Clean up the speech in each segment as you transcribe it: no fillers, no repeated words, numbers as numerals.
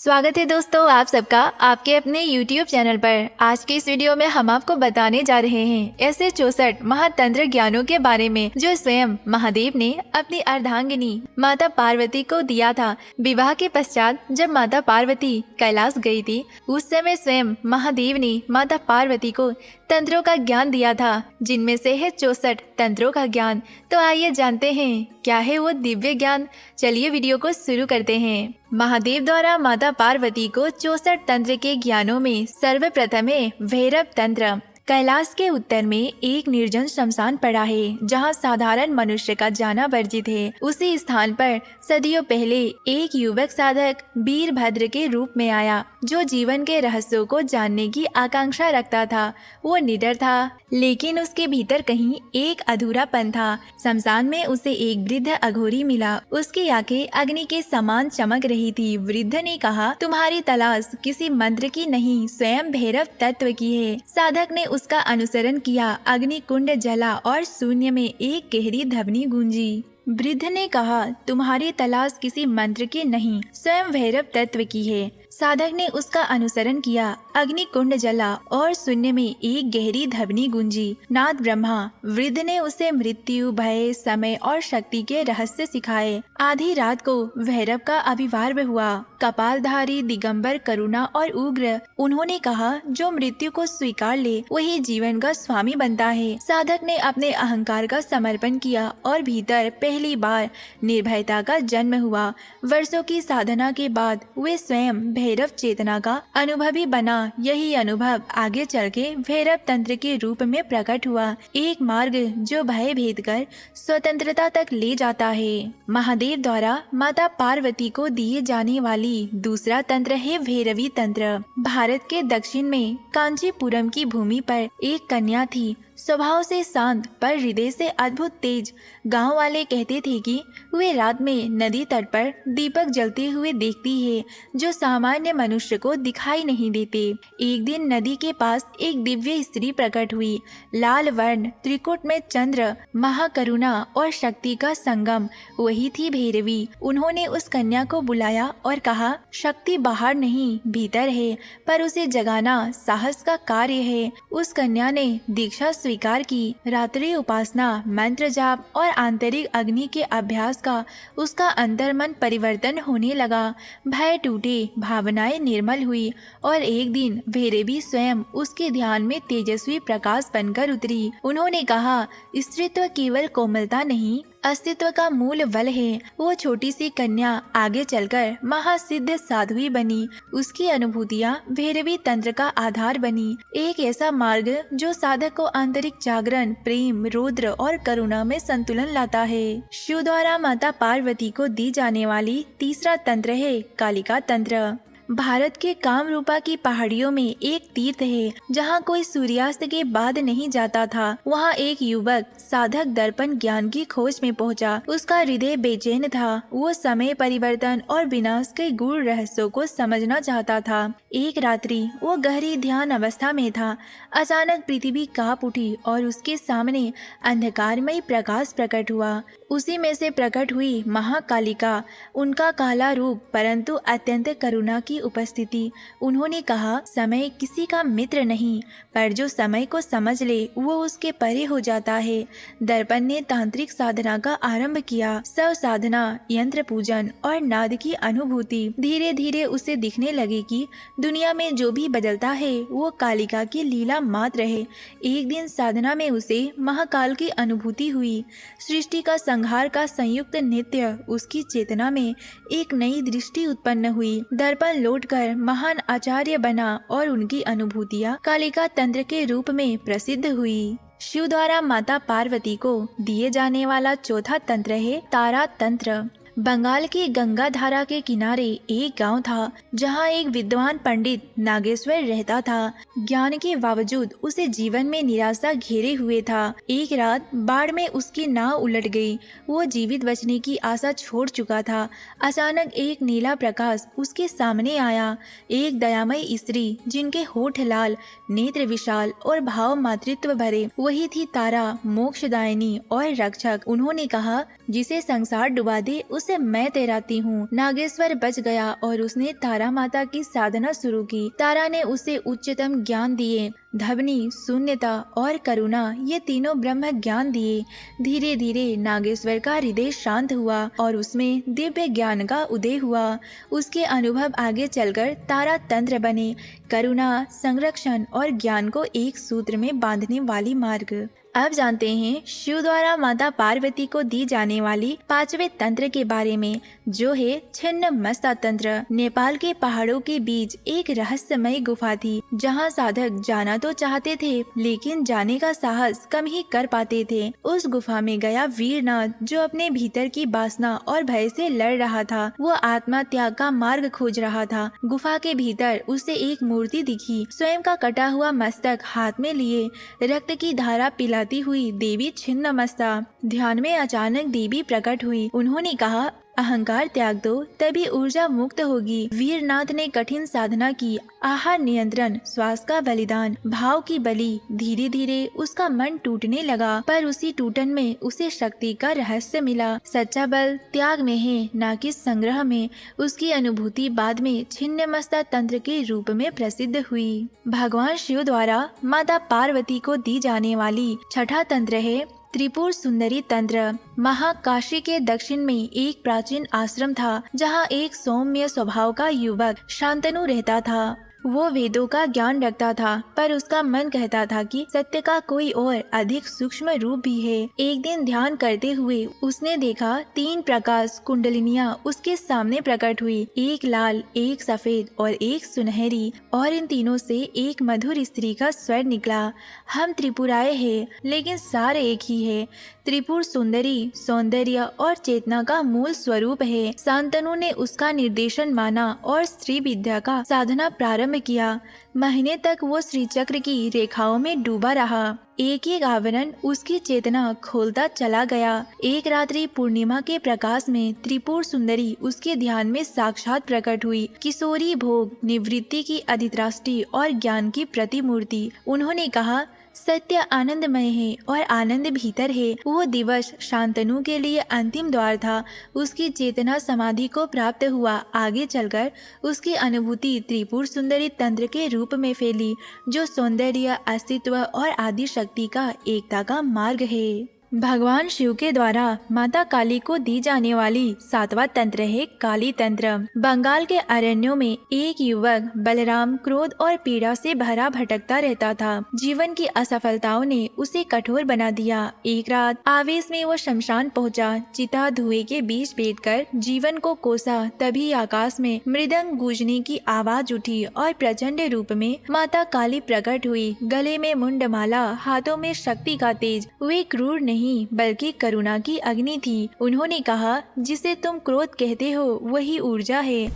स्वागत है दोस्तों आप सबका आपके अपने YouTube चैनल पर। आज के इस वीडियो में हम आपको बताने जा रहे हैं ऐसे 64 महातंत्र ज्ञानों के बारे में जो स्वयं महादेव ने अपनी अर्धांगिनी माता पार्वती को दिया था। विवाह के पश्चात जब माता पार्वती कैलाश गई थी उस समय स्वयं महादेव ने माता पार्वती को तंत्रों का ज्ञान दिया था, जिनमें से है 64 तंत्रों का ज्ञान। तो आइए जानते हैं क्या है वो दिव्य ज्ञान। चलिए वीडियो को शुरू करते हैं। महादेव द्वारा माता पार्वती को 64 तंत्र के ज्ञानों में सर्वप्रथम है भैरव तंत्र। कैलाश के उत्तर में एक निर्जन शमशान पड़ा है जहाँ साधारण मनुष्य का जाना वर्जित है। उसी स्थान पर सदियों पहले एक युवक साधक वीरभद्र के रूप में आया जो जीवन के रहस्यों को जानने की आकांक्षा रखता था। वो निडर था लेकिन उसके भीतर कहीं एक अधूरापन था। शमशान में उसे एक वृद्ध अघोरी मिला। उसकी आंखें अग्नि के समान चमक रही थी। वृद्ध ने कहा, तुम्हारी तलाश किसी मंत्र की नहीं स्वयं भैरव तत्व की है। साधक ने उसका अनुसरण किया। अग्नि कुंड जला और शून्य में एक गहरी ध्वनि गूंजी। वृद्ध ने कहा, तुम्हारी तलाश किसी मंत्र की नहीं स्वयं भैरव तत्व की है। साधक ने उसका अनुसरण किया। अग्नि कुंड जला और शून्य में एक गहरी ध्वनि गूंजी, नाद ब्रह्मा। वृद्ध ने उसे मृत्यु, भय, समय और शक्ति के रहस्य सिखाए। आधी रात को भैरव का आविर्भाव हुआ। कपालधारी, दिगंबर, करुणा और उग्र। उन्होंने कहा, जो मृत्यु को स्वीकार ले वही जीवन का स्वामी बनता है। साधक ने अपने अहंकार का समर्पण किया और भीतर पहली बार निर्भयता का जन्म हुआ। वर्षों की साधना के बाद वे स्वयं भैरव चेतना का अनुभवी बना। यही अनुभव आगे चल के भैरव तंत्र के रूप में प्रकट हुआ, एक मार्ग जो भय भेद कर स्वतंत्रता तक ले जाता है। महादेव द्वारा माता पार्वती को दिए जाने वाली दूसरा तंत्र है भैरवी तंत्र। भारत के दक्षिण में कांचीपुरम की भूमि पर एक कन्या थी, स्वभाव से शांत पर हृदय से अद्भुत तेज। गांव वाले कहते थे कि वे रात में नदी तट पर दीपक जलते हुए देखती है जो सामान्य मनुष्य को दिखाई नहीं देते। एक दिन नदी के पास एक दिव्य स्त्री प्रकट हुई। लाल वर्ण, त्रिकुट में चंद्र, महाकरुणा और शक्ति का संगम। वही थी भैरवी। उन्होंने उस कन्या को बुलाया और कहा, शक्ति बाहर नहीं भीतर है, पर उसे जगाना साहस का कार्य है। उस कन्या ने दीक्षा स्वीकार की। रात्रि उपासना, मंत्र जाप और आंतरिक अग्नि के अभ्यास का उसका अंतर्मन परिवर्तन होने लगा। भय टूटे, भावनाएं निर्मल हुई और एक दिन भैरवी स्वयं उसके ध्यान में तेजस्वी प्रकाश बनकर उतरी। उन्होंने कहा, स्त्रीत्व केवल कोमलता नहीं अस्तित्व का मूल बल है। वो छोटी सी कन्या आगे चलकर महासिद्ध साध्वी बनी। उसकी अनुभूतियाँ भैरवी तंत्र का आधार बनी, एक ऐसा मार्ग जो साधक को आंतरिक जागरण, प्रेम, रौद्र और करुणा में संतुलन लाता है। शिव द्वारा माता पार्वती को दी जाने वाली तीसरा तंत्र है कालिका तंत्र। भारत के कामरूपा की पहाड़ियों में एक तीर्थ है जहाँ कोई सूर्यास्त के बाद नहीं जाता था। वहाँ एक युवक साधक दर्पण ज्ञान की खोज में पहुँचा। उसका हृदय बेचैन था। वो समय परिवर्तन और विनाश के गूढ़ रहस्यों को समझना चाहता था। एक रात्रि वो गहरी ध्यान अवस्था में था। अचानक पृथ्वी कांप उठी और उसके सामने अंधकारमय प्रकाश प्रकट हुआ। उसी में से प्रकट हुई महाकालिका, उनका काला रूप परंतु अत्यंत करुणा की उपस्थिति। उन्होंने कहा, समय किसी का मित्र नहीं, पर जो समय को समझ ले वो उसके परे हो जाता है। दर्पण ने तांत्रिक साधना का आरंभ किया। सब साधना, यंत्र पूजन और नाद की अनुभूति। धीरे धीरे उसे दिखने लगी कि दुनिया में जो भी बदलता है वो कालिका की लीला मात्र है। एक दिन साधना में उसे महाकाल की अनुभूति हुई। सृष्टि का संहार का संयुक्त नृत्य उसकी चेतना में एक नई दृष्टि उत्पन्न हुई। दर्पण लौटकर महान आचार्य बना और उनकी अनुभूतियाँ कालिका तंत्र के रूप में प्रसिद्ध हुई। शिव द्वारा माता पार्वती को दिए जाने वाला चौथा तंत्र है तारा तंत्र। बंगाल की गंगा धारा के किनारे एक गांव था जहां एक विद्वान पंडित नागेश्वर रहता था। ज्ञान के बावजूद उसे जीवन में निराशा घेरे हुए था। एक रात बाढ़ में उसकी नाव उलट गई। वो जीवित बचने की आशा छोड़ चुका था। अचानक एक नीला प्रकाश उसके सामने आया। एक दयामयी स्त्री जिनके होठ लाल, नेत्र विशाल और भाव मातृत्व भरे। वही थी तारा, मोक्षदायिनी और रक्षक। उन्होंने कहा, जिसे संसार डुबा दे उसे मैं तैराती हूँ। नागेश्वर बच गया और उसने तारा माता की साधना शुरू की। तारा ने उसे उच्चतम ज्ञान दिए। धवनी, शून्यता और करुणा, ये तीनों ब्रह्म ज्ञान दिए। धीरे धीरे नागेश्वर का हृदय शांत हुआ और उसमें दिव्य ज्ञान का उदय हुआ। उसके अनुभव आगे चलकर तारा तंत्र बने, करुणा, संरक्षण और ज्ञान को एक सूत्र में बांधने वाली मार्ग। अब जानते हैं शिव द्वारा माता पार्वती को दी जाने वाली पांचवे तंत्र के बारे में, जो है छिन्न मस्ता तंत्र। नेपाल के पहाड़ों के बीच एक रहस्यमय गुफा थी, जहां साधक जाना तो चाहते थे लेकिन जाने का साहस कम ही कर पाते थे। उस गुफा में गया वीरनाथ, जो अपने भीतर की वासना और भय से लड़ रहा था। वो आत्मा त्याग का मार्ग खोज रहा था। गुफा के भीतर उसे एक मूर्ति दिखी, स्वयं का कटा हुआ मस्तक हाथ में लिए, रक्त की धारा पिलाती हुई देवी छिन्नमस्ता। ध्यान में अचानक देवी प्रकट हुई। उन्होंने कहा, अहंकार त्याग दो, तभी ऊर्जा मुक्त होगी। वीरनाथ ने कठिन साधना की, आहार नियंत्रण, श्वास का बलिदान, भाव की बलि। धीरे धीरे उसका मन टूटने लगा, पर उसी टूटन में उसे शक्ति का रहस्य मिला। सच्चा बल त्याग में है, न कि संग्रह में। उसकी अनुभूति बाद में छिन्नमस्ता तंत्र के रूप में प्रसिद्ध हुई। भगवान शिव द्वारा माता पार्वती को दी जाने वाली छठा तंत्र है त्रिपुर सुंदरी तंत्र। महाकाशी के दक्षिण में एक प्राचीन आश्रम था, जहाँ एक सौम्य स्वभाव का युवक शांतनु रहता था। वो वेदों का ज्ञान रखता था, पर उसका मन कहता था कि सत्य का कोई और अधिक सूक्ष्म रूप भी है। एक दिन ध्यान करते हुए उसने देखा 3 प्रकाश कुंडलिनियाँ उसके सामने प्रकट हुई, एक लाल, एक सफेद और एक सुनहरी, और इन तीनों से एक मधुर स्त्री का स्वर निकला, हम त्रिपुराए हैं, लेकिन सार एक ही है। त्रिपुर सुंदरी सौंदर्य और चेतना का मूल स्वरूप है। शांतनु ने उसका निर्देशन माना और स्त्री विद्या का साधना प्रारंभ किया। महीने तक वो श्री चक्र की रेखाओं में डूबा रहा। एक एक आवरण उसकी चेतना खोलता चला गया। एक रात्रि पूर्णिमा के प्रकाश में त्रिपुर सुंदरी उसके ध्यान में साक्षात प्रकट हुई। किशोरी भोग, निवृत्ति की अधित्राष्टि और ज्ञान की प्रतिमूर्ति। उन्होंने कहा, सत्य आनंदमय है और आनंद भीतर है। वो दिवस शांतनु के लिए अंतिम द्वार था। उसकी चेतना समाधि को प्राप्त हुआ। आगे चलकर उसकी अनुभूति त्रिपुर सुंदरी तंत्र के रूप में फैली, जो सौंदर्य, अस्तित्व और आदि शक्ति का एकता का मार्ग है। भगवान शिव के द्वारा माता काली को दी जाने वाली 7वां तंत्र है काली तंत्र। बंगाल के अरण्यों में एक युवक बलराम क्रोध और पीड़ा से भरा भटकता रहता था। जीवन की असफलताओं ने उसे कठोर बना दिया। एक रात आवेश में वो शमशान पहुंचा। चिता धुएं के बीच बैठकर जीवन को कोसा। तभी आकाश में मृदंग गूंजने की आवाज उठी और प्रचंड रूप में माता काली प्रकट हुई। गले में मुंडमाला, हाथों में शक्ति का तेज। वे क्रूर नहीं बल्कि करुणा की अग्नि थी। उन्होंने कहा, जिसे तुम क्रोध कहते हो वही ऊर्जा है,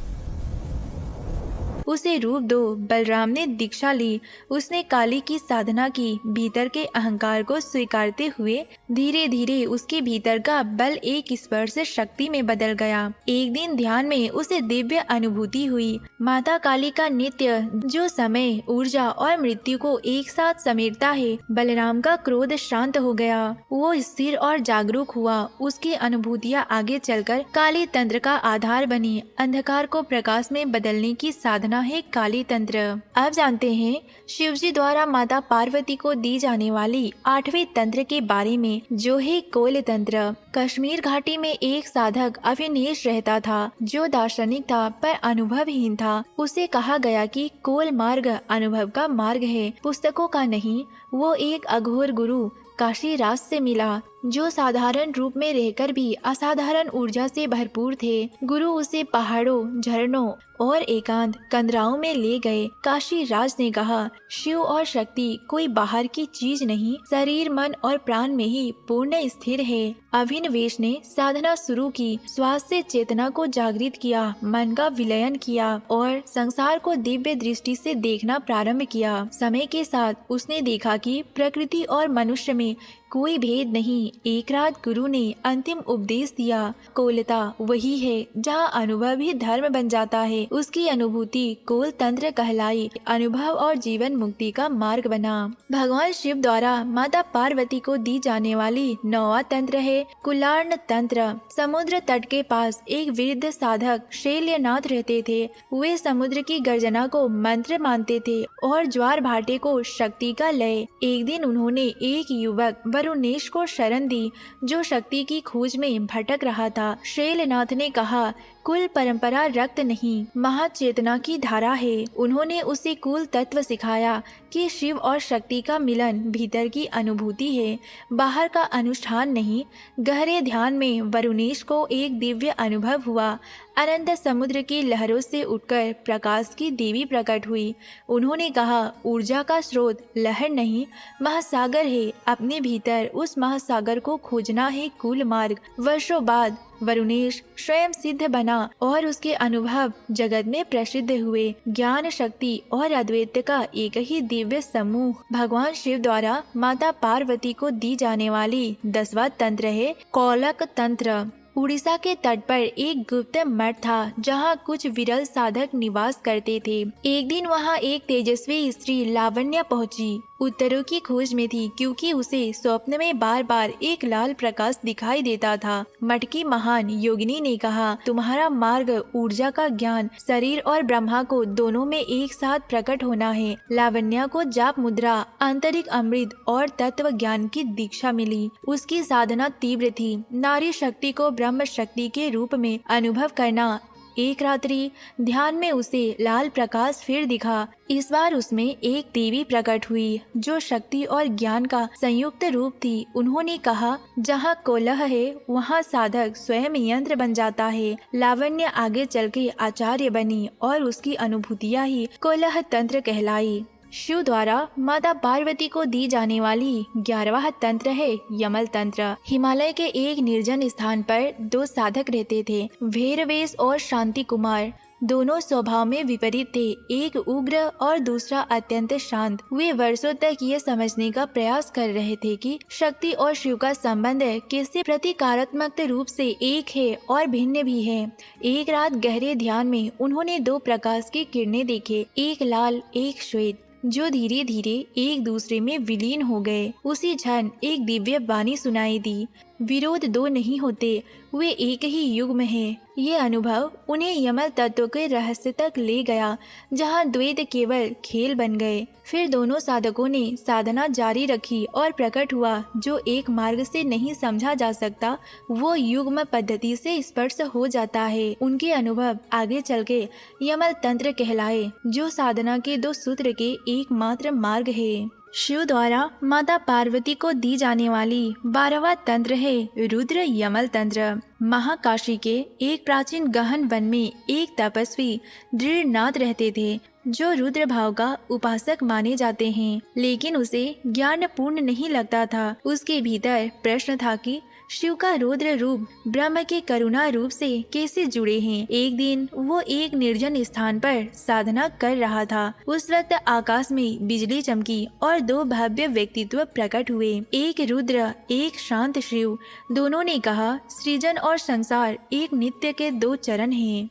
उसे रूप दो। बलराम ने दीक्षा ली। उसने काली की साधना की। भीतर के अहंकार को स्वीकारते हुए धीरे धीरे उसके भीतर का बल एक स्पर्श शक्ति में बदल गया। एक दिन ध्यान में उसे दिव्य अनुभूति हुई। माता काली का नित्य, जो समय, ऊर्जा और मृत्यु को एक साथ समेटता है। बलराम का क्रोध शांत हो गया। वो स्थिर और जागरूक हुआ। उसकी अनुभूतियाँ आगे चलकर काली तंत्र का आधार बनी। अंधकार को प्रकाश में बदलने की साधना है काली तंत्र। अब जानते हैं शिवजी द्वारा माता पार्वती को दी जाने वाली 8वें तंत्र के बारे में, जो है कोल तंत्र। कश्मीर घाटी में एक साधक अविनेश रहता था, जो दार्शनिक था पर अनुभवहीन था। उसे कहा गया कि कोल मार्ग अनुभव का मार्ग है, पुस्तकों का नहीं। वो एक अघोर गुरु काशी राज से मिला, जो साधारण रूप में रहकर भी असाधारण ऊर्जा से भरपूर थे। गुरु उसे पहाड़ों, झरनों और एकांत कंदराओं में ले गए। काशी राज ने कहा, शिव और शक्ति कोई बाहर की चीज नहीं, शरीर, मन और प्राण में ही पूर्ण स्थिर है। अभिनवेश ने साधना शुरू की। श्वास से चेतना को जागृत किया, मन का विलयन किया और संसार को दिव्य दृष्टि से देखना प्रारंभ किया। समय के साथ उसने देखा कि प्रकृति और मनुष्य में कोई भेद नहीं। एक रात गुरु ने अंतिम उपदेश दिया, कोलता वही है जहाँ अनुभव ही धर्म बन जाता है। उसकी अनुभूति कोल तंत्र कहलाई, अनुभव और जीवन मुक्ति का मार्ग बना। भगवान शिव द्वारा माता पार्वती को दी जाने वाली 9वां तंत्र है कुलार्न तंत्र। समुद्र तट के पास एक वृद्ध साधक शैल्यनाथ रहते थे। वे समुद्र की गर्जना को मंत्र मानते थे और ज्वार भाटे को शक्ति का लय। एक दिन उन्होंने एक युवक वरुणेश को शरण दी जो शक्ति की खोज में भटक रहा था। शैलनाथ ने कहा, कुल परंपरा रक्त नहीं, महाचेतना की धारा है। उन्होंने उसे कुल तत्व सिखाया कि शिव और शक्ति का मिलन भीतर की अनुभूति है, बाहर का अनुष्ठान नहीं। गहरे ध्यान में वरुणेश को एक दिव्य अनुभव हुआ। अनंत समुद्र की लहरों से उठकर प्रकाश की देवी प्रकट हुई। उन्होंने कहा, ऊर्जा का स्रोत लहर नहीं, महासागर है। अपने भीतर उस महासागर को खोजना है कुल मार्ग। वर्षों बाद वरुणेश स्वयं सिद्ध बना और उसके अनुभव जगत में प्रसिद्ध हुए। ज्ञान, शक्ति और अद्वैत का एक ही दिव्य समूह भगवान शिव द्वारा माता पार्वती को दी जाने वाली 10वां तंत्र है कौलक तंत्र। उड़ीसा के तट पर एक गुप्त मठ था जहाँ कुछ विरल साधक निवास करते थे। एक दिन वहाँ एक तेजस्वी स्त्री लावण्य पहुँची। उत्तरों की खोज में थी क्योंकि उसे स्वप्न में बार बार एक लाल प्रकाश दिखाई देता था। मठ की महान योगिनी ने कहा, तुम्हारा मार्ग ऊर्जा का ज्ञान, शरीर और ब्रह्मा को दोनों में एक साथ प्रकट होना है। लावण्या को जाप मुद्रा, आंतरिक अमृत और तत्व ज्ञान की दीक्षा मिली। उसकी साधना तीव्र थी, नारी शक्ति को ब्रह्म शक्ति के रूप में अनुभव करना। एक रात्रि ध्यान में उसे लाल प्रकाश फिर दिखा। इस बार उसमें एक देवी प्रकट हुई जो शक्ति और ज्ञान का संयुक्त रूप थी। उन्होंने कहा, जहाँ कोलह है वहाँ साधक स्वयं यंत्र बन जाता है। लावण्य आगे चल के आचार्य बनी और उसकी अनुभूतियाँ ही कोलह तंत्र कहलाई। शिव द्वारा माता पार्वती को दी जाने वाली 11वां तंत्र है यमल तंत्र। हिमालय के एक निर्जन स्थान पर 2 साधक रहते थे, भैरवेश और शांति कुमार। दोनों स्वभाव में विपरीत थे, एक उग्र और दूसरा अत्यंत शांत। वे वर्षों तक ये समझने का प्रयास कर रहे थे कि शक्ति और शिव का संबंध कैसे प्रतीकात्मक रूप से एक है और भिन्न भी है। एक रात गहरे ध्यान में उन्होंने 2 प्रकाश की किरणें देखे, एक लाल एक श्वेत, जो धीरे धीरे एक दूसरे में विलीन हो गए। उसी क्षण एक दिव्य वाणी सुनाई दी, विरोध 2 नहीं होते, वे एक ही युग में है। ये अनुभव उन्हें यमल तत्व के रहस्य तक ले गया, जहाँ द्वैत केवल खेल बन गए। फिर दोनों साधकों ने साधना जारी रखी और प्रकट हुआ जो एक मार्ग से नहीं समझा जा सकता, वो युग्म पद्धति से स्पर्श हो जाता है। उनके अनुभव आगे चल के यमल तंत्र कहलाए, जो साधना के 2 सूत्र के एकमात्र मार्ग है। शिव द्वारा माता पार्वती को दी जाने वाली 12वां तंत्र है रुद्र यमल तंत्र। महाकाशी के एक प्राचीन गहन वन में एक तपस्वी दृढ़नाथ रहते थे जो रुद्र भाव का उपासक माने जाते हैं, लेकिन उसे ज्ञान पूर्ण नहीं लगता था। उसके भीतर प्रश्न था कि शिव का रुद्र रूप ब्रह्म के करुणा रूप से कैसे जुड़े हैं। एक दिन वो एक निर्जन स्थान पर साधना कर रहा था। उस वक्त आकाश में बिजली चमकी और 2 भव्य व्यक्तित्व प्रकट हुए, एक रुद्र एक शांत शिव। दोनों ने कहा, सृजन और संसार एक नित्य के 2 चरण हैं।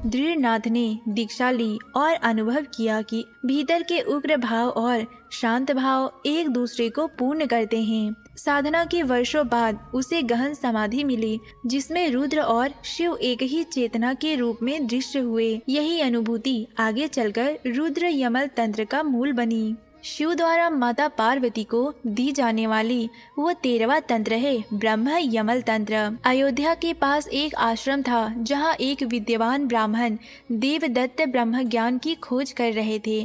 दृढ़नाथ ने दीक्षा ली और अनुभव किया कि भीतर के उग्र भाव और शांत भाव एक दूसरे को पूर्ण करते हैं। साधना के वर्षों बाद उसे गहन समाधि मिली, जिसमें रुद्र और शिव एक ही चेतना के रूप में दृश्य हुए। यही अनुभूति आगे चलकर रुद्र यमल तंत्र का मूल बनी। शिव द्वारा माता पार्वती को दी जाने वाली वो 13वां तंत्र है ब्रह्म यमल तंत्र। अयोध्या के पास एक आश्रम था जहाँ एक विद्वान ब्राह्मण देवदत्त ब्रह्म ज्ञान की खोज कर रहे थे।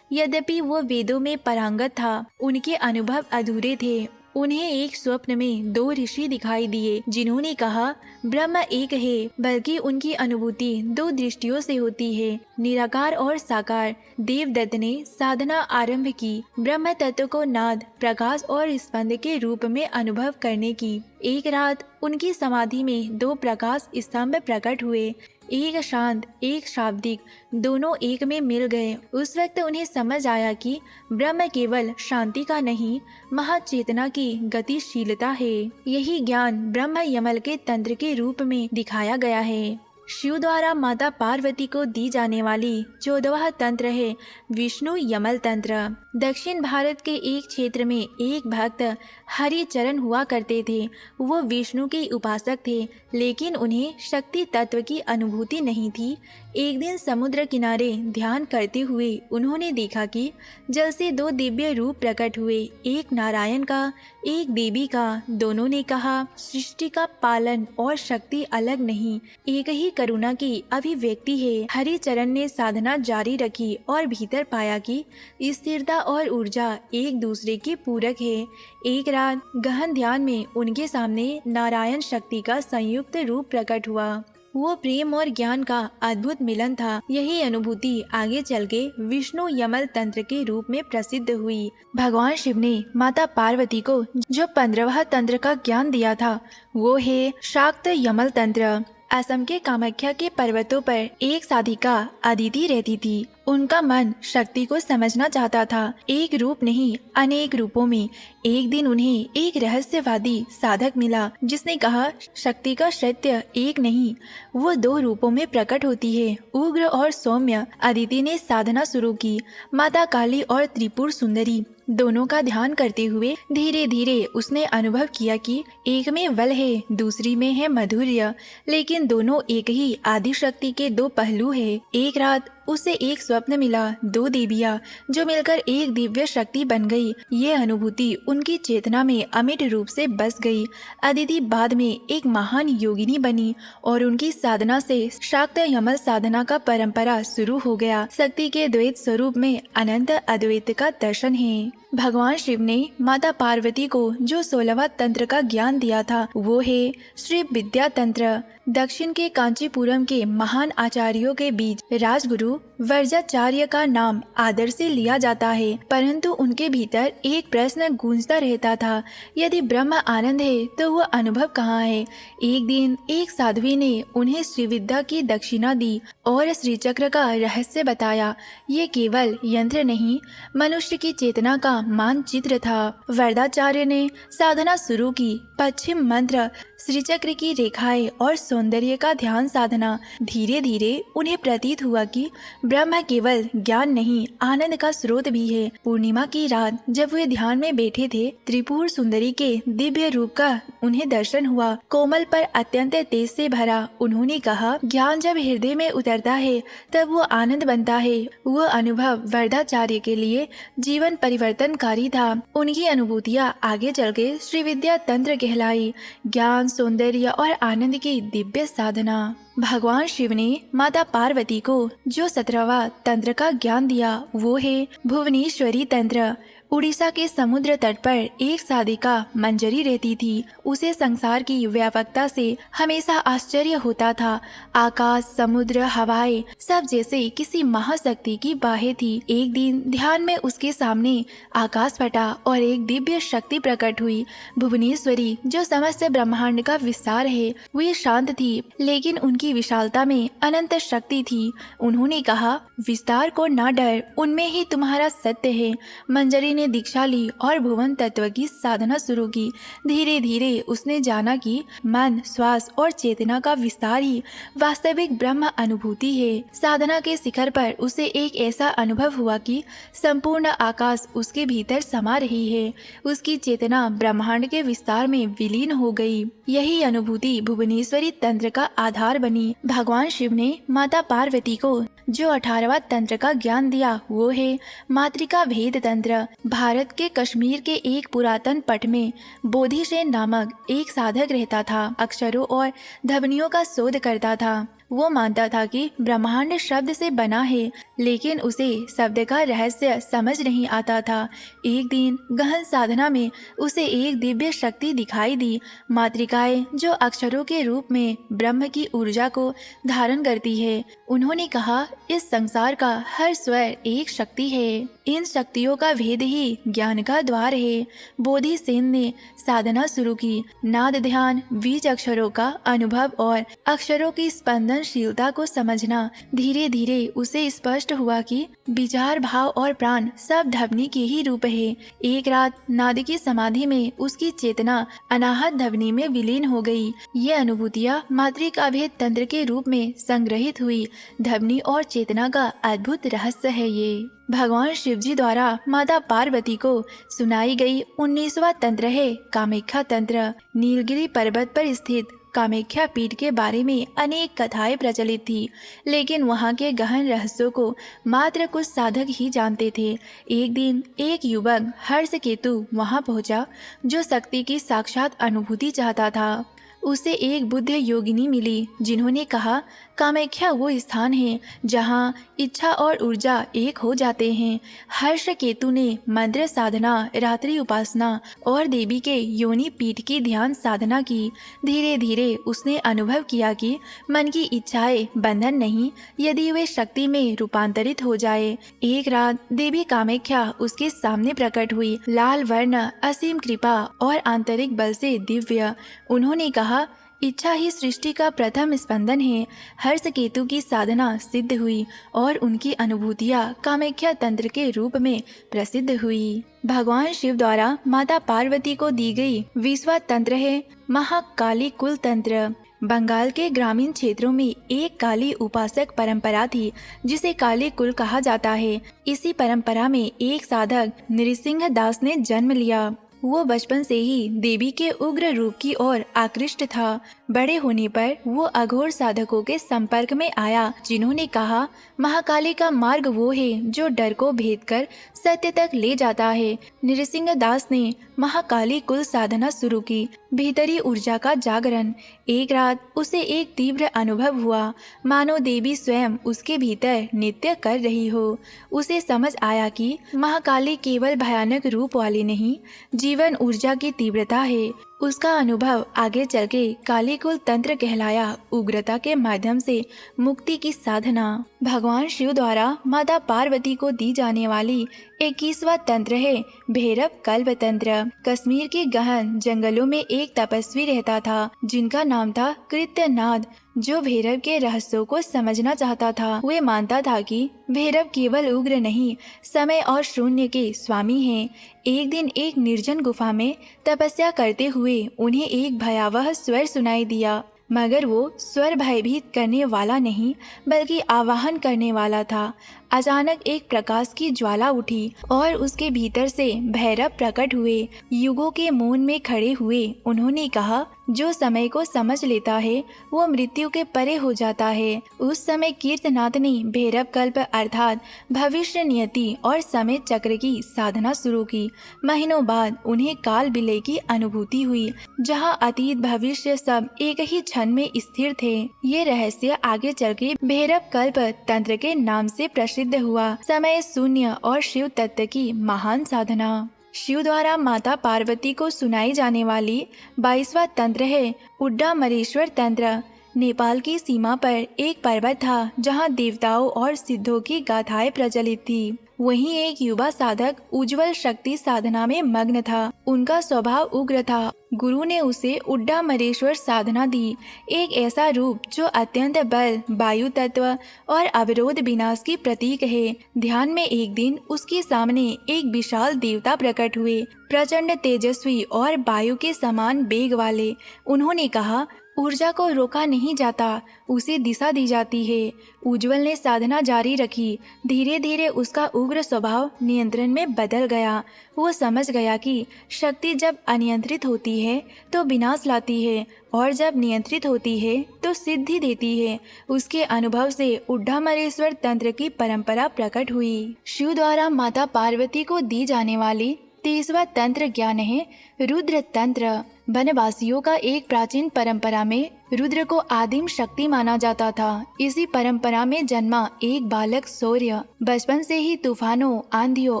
यद्यपि वो वेदों में पारंगत था, उनके अनुभव अधूरे थे। उन्हें एक स्वप्न में 2 ऋषि दिखाई दिए जिन्होंने कहा, ब्रह्म एक है, बल्कि उनकी अनुभूति 2 दृष्टियों से होती है, निराकार और साकार। देवदत्त ने साधना आरंभ की, ब्रह्म तत्व को नाद, प्रकाश और स्पंद के रूप में अनुभव करने की। एक रात उनकी समाधि में 2 प्रकाश स्तंभ प्रकट हुए, एक शांत एक शाब्दिक, दोनों एक में मिल गए। उस वक्त उन्हें समझ आया कि ब्रह्म केवल शांति का नहीं, महाचेतना की गतिशीलता है। यही ज्ञान ब्रह्म यमल के तंत्र के रूप में दिखाया गया है। शिव द्वारा माता पार्वती को दी जाने वाली 14वां तंत्र है विष्णु यमल तंत्र। दक्षिण भारत के एक क्षेत्र में एक भक्त हरिचरण हुआ करते थे। वो विष्णु के उपासक थे, लेकिन उन्हें शक्ति तत्व की अनुभूति नहीं थी। एक दिन समुद्र किनारे ध्यान करते हुए उन्होंने देखा कि जल से 2 दिव्य रूप प्रकट हुए, एक नारायण का, एक देवी का। दोनों ने कहा, सृष्टि का पालन और शक्ति अलग नहीं, एक ही करुणा की अभिव्यक्ति है। हरिचरण ने साधना जारी रखी और भीतर पाया कि स्थिरता और ऊर्जा एक दूसरे के पूरक है। एक रात गहन ध्यान में उनके सामने नारायण शक्ति का संयुक्त रूप प्रकट हुआ। वो प्रेम और ज्ञान का अद्भुत मिलन था। यही अनुभूति आगे चल के विष्णु यमल तंत्र के रूप में प्रसिद्ध हुई। भगवान शिव ने माता पार्वती को जो 15वां तंत्र का ज्ञान दिया था वो है शाक्त यमल तंत्र। असम के कामाख्या के पर्वतों पर एक साधिका अदिति रहती थी। उनका मन शक्ति को समझना चाहता था, एक रूप नहीं अनेक रूपों में। एक दिन उन्हें एक रहस्यवादी साधक मिला जिसने कहा, शक्ति का सत्य एक नहीं, वो 2 रूपों में प्रकट होती है, उग्र और सौम्य। अदिति ने साधना शुरू की। माता काली और त्रिपुर सुंदरी दोनों का ध्यान करते हुए धीरे धीरे उसने अनुभव किया कि एक में बल है, दूसरी में है माधुर्य, लेकिन दोनों एक ही आदि शक्ति के 2 पहलू है। एक रात उसे एक स्वप्न मिला, 2 देवियां जो मिलकर एक दिव्य शक्ति बन गई। ये अनुभूति उनकी चेतना में अमिट रूप से बस गई। अदिति बाद में एक महान योगिनी बनी और उनकी साधना से शाक्त यमल साधना का परंपरा शुरू हो गया। शक्ति के द्वैत स्वरूप में अनंत अद्वैत का दर्शन है। भगवान शिव ने माता पार्वती को जो 16वां तंत्र का ज्ञान दिया था वो है श्री विद्या तंत्र। दक्षिण के कांचीपुरम के महान आचार्यों के बीच राजगुरु वर्जाचार्य का नाम आदर से लिया जाता है, परंतु उनके भीतर एक प्रश्न गूंजता रहता था, यदि ब्रह्म आनंद है तो वो अनुभव कहाँ है। एक दिन एक साध्वी ने उन्हें श्रीविद्या की दक्षिणा दी और श्री चक्र का रहस्य बताया। ये केवल यंत्र नहीं, मनुष्य की चेतना का मानचित्र था। वर्दाचार्य ने साधना शुरू की। पश्चिम मंत्र, श्री चक्र की रेखाएं और सौंदर्य का ध्यान साधना। धीरे धीरे उन्हें प्रतीत हुआ कि ब्रह्म केवल ज्ञान नहीं, आनंद का स्रोत भी है। पूर्णिमा की रात जब वे ध्यान में बैठे थे, त्रिपुर सुंदरी के दिव्य रूप का उन्हें दर्शन हुआ, कोमल पर अत्यंत तेज से भरा। उन्होंने कहा, ज्ञान जब हृदय में उतरता है तब वो आनंद बनता है। वो अनुभव वर्दाचार्य के लिए जीवन परिवर्तनकारी था। उनकी अनुभूतियाँ आगे चल के श्री विद्या तंत्र कहलाई, ज्ञान, सौंदर्य और आनंद की दिव्य साधना। भगवान शिव ने माता पार्वती को जो 17वां तंत्र का ज्ञान दिया वो है भुवनेश्वरी तंत्र। उड़ीसा के समुद्र तट पर एक साधिका मंजरी रहती थी। उसे संसार की व्यापकता से हमेशा आश्चर्य होता था। आकाश, समुद्र, हवाएं सब जैसे किसी महाशक्ति की बाहें थी। एक दिन ध्यान में उसके सामने आकाश फटा और एक दिव्य शक्ति प्रकट हुई। भुवनेश्वरी जो समस्त ब्रह्मांड का विस्तार है, वे शांत थी, लेकिन उनकी विशालता में अनंत शक्ति थी। उन्होंने कहा, विस्तार को ना डर, उनमें ही तुम्हारा सत्य है। मंजरी ने दीक्षा ली और भुवन तत्व की साधना शुरू की। धीरे धीरे उसने जाना कि मन, श्वास और चेतना का विस्तार ही वास्तविक ब्रह्म अनुभूति है। साधना के शिखर पर उसे एक ऐसा अनुभव हुआ कि संपूर्ण आकाश उसके भीतर समा रही है। उसकी चेतना ब्रह्मांड के विस्तार में विलीन हो गई। यही अनुभूति भुवनेश्वरी तंत्र का आधार बनी। भगवान शिव ने माता पार्वती को जो 18वां तंत्र का ज्ञान दिया वो है मातृका भेद तंत्र। भारत के कश्मीर के एक पुरातन पट में बोधिसेन नामक एक साधक रहता था। अक्षरों और ध्वनियों का शोध करता था। वो मानता था कि ब्रह्मांड शब्द से बना है, लेकिन उसे शब्द का रहस्य समझ नहीं आता था। एक दिन गहन साधना में उसे एक दिव्य शक्ति दिखाई दी। मातृकाएं जो अक्षरों के रूप में ब्रह्म की ऊर्जा को धारण करती है। उन्होंने कहा, इस संसार का हर स्वर एक शक्ति है। इन शक्तियों का भेद ही ज्ञान का द्वार है। बोधिसेन ने साधना शुरू की। नाद ध्यान, बीज अक्षरों का अनुभव और अक्षरों की स्पंदनशीलता को समझना, धीरे धीरे उसे स्पष्ट हुआ कि विचार, भाव और प्राण सब ध्वनि के ही रूप है। एक रात नाद की समाधि में उसकी चेतना अनाहत ध्वनि में विलीन हो गई। ये अनुभूतियाँ मातृका भेद तंत्र के रूप में संग्रहित हुई। ध्वनि और चेतना का अद्भुत रहस्य है ये। भगवान शिव जी द्वारा माता पार्वती को सुनाई गई 19वां तंत्र है कामाख्या तंत्र। नीलगिरी पर्वत पर स्थित कामाख्या पीठ के बारे में अनेक कथाएं प्रचलित थी, लेकिन वहां के गहन रहस्यों को मात्र कुछ साधक ही जानते थे। एक दिन एक युवक हर्षकेतु वहां पहुंचा, जो शक्ति की साक्षात अनुभूति चाहता था। उसे एक बुद्ध योगिनी मिली, जिन्होंने कहा, कामाख्या वो स्थान है जहाँ इच्छा और ऊर्जा एक हो जाते हैं। हर्षकेतु ने मंत्र साधना, रात्रि उपासना और देवी के योनि पीठ की ध्यान साधना की। धीरे धीरे उसने अनुभव किया कि मन की इच्छाएं बंधन नहीं, यदि वे शक्ति में रूपांतरित हो जाए। एक रात देवी कामाख्या उसके सामने प्रकट हुई, लाल वर्ण, असीम कृपा और आंतरिक बल से दिव्य। उन्होंने कहा, इच्छा ही सृष्टि का प्रथम स्पंदन है। हर्षकेतु की साधना सिद्ध हुई और उनकी अनुभूतियाँ कामाख्या तंत्र के रूप में प्रसिद्ध हुई। भगवान शिव द्वारा माता पार्वती को दी गई 20वां तंत्र है महाकाली कुल तंत्र। बंगाल के ग्रामीण क्षेत्रों में एक काली उपासक परंपरा थी, जिसे काली कुल कहा जाता है। इसी परंपरा में एक साधक नृसिंह दास ने जन्म लिया। वो बचपन से ही देवी के उग्र रूप की ओर आकृष्ट था। बड़े होने पर वो अघोर साधकों के संपर्क में आया, जिन्होंने कहा, महाकाली का मार्ग वो है जो डर को भेद कर सत्य तक ले जाता है। नृसिंह दास ने महाकाली कुल साधना शुरू की। भीतरी ऊर्जा का जागरण। एक रात उसे एक तीव्र अनुभव हुआ, मानो देवी स्वयं उसके भीतर नृत्य कर रही हो। उसे समझ आया कि महाकाली केवल भयानक रूप वाली नहीं, जीवन ऊर्जा की तीव्रता है। उसका अनुभव आगे चल के कालीकुल तंत्र कहलाया। उग्रता के माध्यम से मुक्ति की साधना। भगवान शिव द्वारा माता पार्वती को दी जाने वाली 21वां तंत्र है भैरव कल्प तंत्र। कश्मीर के गहन जंगलों में एक तपस्वी रहता था, जिनका नाम था कृत्यनाद, जो भैरव के रहस्यों को समझना चाहता था। वे मानता था कि भैरव केवल उग्र नहीं, समय और शून्य के स्वामी हैं। एक दिन एक निर्जन गुफा में तपस्या करते हुए उन्हें एक भयावह स्वर सुनाई दिया, मगर वो स्वर भयभीत करने वाला नहीं, बल्कि आवाहन करने वाला था। अचानक एक प्रकाश की ज्वाला उठी और उसके भीतर से भैरव प्रकट हुए। युगों के मौन में खड़े हुए उन्होंने कहा, जो समय को समझ लेता है वो मृत्यु के परे हो जाता है। उस समय कीर्तनाथ ने भैरव कल्प अर्थात भविष्य नियति और समय चक्र की साधना शुरू की। महीनों बाद उन्हें काल विलय की अनुभूति हुई, जहाँ अतीत भविष्य सब एक ही क्षण में स्थिर थे। ये रहस्य आगे चल के भैरव कल्प तंत्र के नाम से प्रसिद्ध हुआ। समय शून्य और शिव तत्व की महान साधना। शिव द्वारा माता पार्वती को सुनाई जाने वाली 22वां तंत्र है उड्डामरेश्वर तंत्र। नेपाल की सीमा पर एक पर्वत था, जहां देवताओं और सिद्धों की गाथाएं प्रचलित थी। वहीं एक युवा साधक उज्जवल शक्ति साधना में मग्न था। उनका स्वभाव उग्र था। गुरु ने उसे उड्डामरेश्वर साधना दी, एक ऐसा रूप जो अत्यंत बल, वायु तत्व और अवरोध विनाश की प्रतीक है। ध्यान में एक दिन उसके सामने एक विशाल देवता प्रकट हुए, प्रचंड तेजस्वी और वायु के समान वेग वाले। उन्होंने कहा, ऊर्जा को रोका नहीं जाता, उसे दिशा दी जाती है। उज्जवल ने साधना जारी रखी। धीरे धीरे उसका उग्र स्वभाव नियंत्रण में बदल गया। वो समझ गया कि शक्ति जब अनियंत्रित होती है तो विनाश लाती है, और जब नियंत्रित होती है तो सिद्धि देती है। उसके अनुभव से उड्डामरेश्वर तंत्र की परंपरा प्रकट हुई। शिव द्वारा माता पार्वती को दी जाने वाली 30वां तंत्र ज्ञान है रुद्र तंत्र। वनवासियों का एक प्राचीन परंपरा में रुद्र को आदिम शक्ति माना जाता था। इसी परंपरा में जन्मा एक बालक सूर्य बचपन से ही तूफानों, आंधियों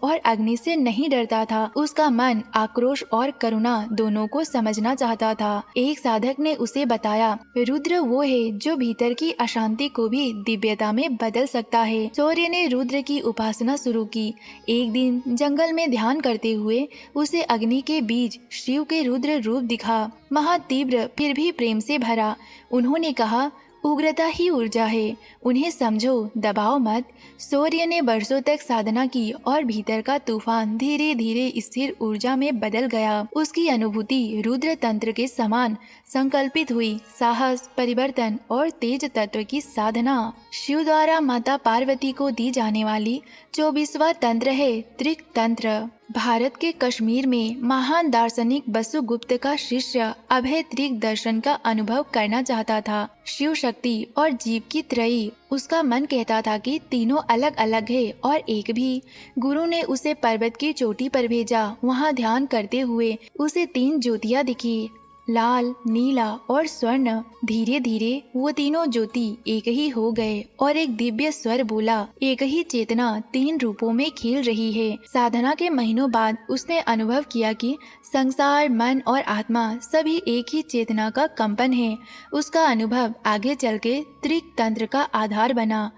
और अग्नि से नहीं डरता था। उसका मन आक्रोश और करुणा दोनों को समझना चाहता था। एक साधक ने उसे बताया, रुद्र वो है जो भीतर की अशांति को भी दिव्यता में बदल सकता है। सूर्य ने रुद्र की उपासना शुरू की। एक दिन जंगल में ध्यान करते हुए उसे अग्नि के बीच शिव के रुद्र रूप दिखा, महातीव्र फिर भी प्रेम से भरा। उन्होंने कहा, उग्रता ही ऊर्जा है, उन्हें समझो, दबाओ मत। सूर्य ने वर्षों तक साधना की और भीतर का तूफान धीरे धीरे स्थिर ऊर्जा में बदल गया। उसकी अनुभूति रुद्र तंत्र के समान संकल्पित हुई। साहस, परिवर्तन और तेज तत्व की साधना। शिव द्वारा माता पार्वती को दी जाने वाली 24वां तंत्र है त्रिक तंत्र। भारत के कश्मीर में महान दार्शनिक वसुगुप्त का शिष्य अभय त्रिक दर्शन का अनुभव करना चाहता था। शिव शक्ति और जीव की त्रयी। उसका मन कहता था कि तीनों अलग अलग है और एक भी। गुरु ने उसे पर्वत की चोटी पर भेजा। वहाँ ध्यान करते हुए उसे 3 ज्योतियाँ दिखी, लाल, नीला और स्वर्ण। धीरे धीरे वो तीनों ज्योति एक ही हो गए और एक दिव्य स्वर बोला, एक ही चेतना 3 रूपों में खेल रही है। साधना के महीनों बाद उसने अनुभव किया कि संसार, मन और आत्मा सभी एक ही चेतना का कंपन है। उसका अनुभव आगे चल के त्रिक तंत्र का आधार बना।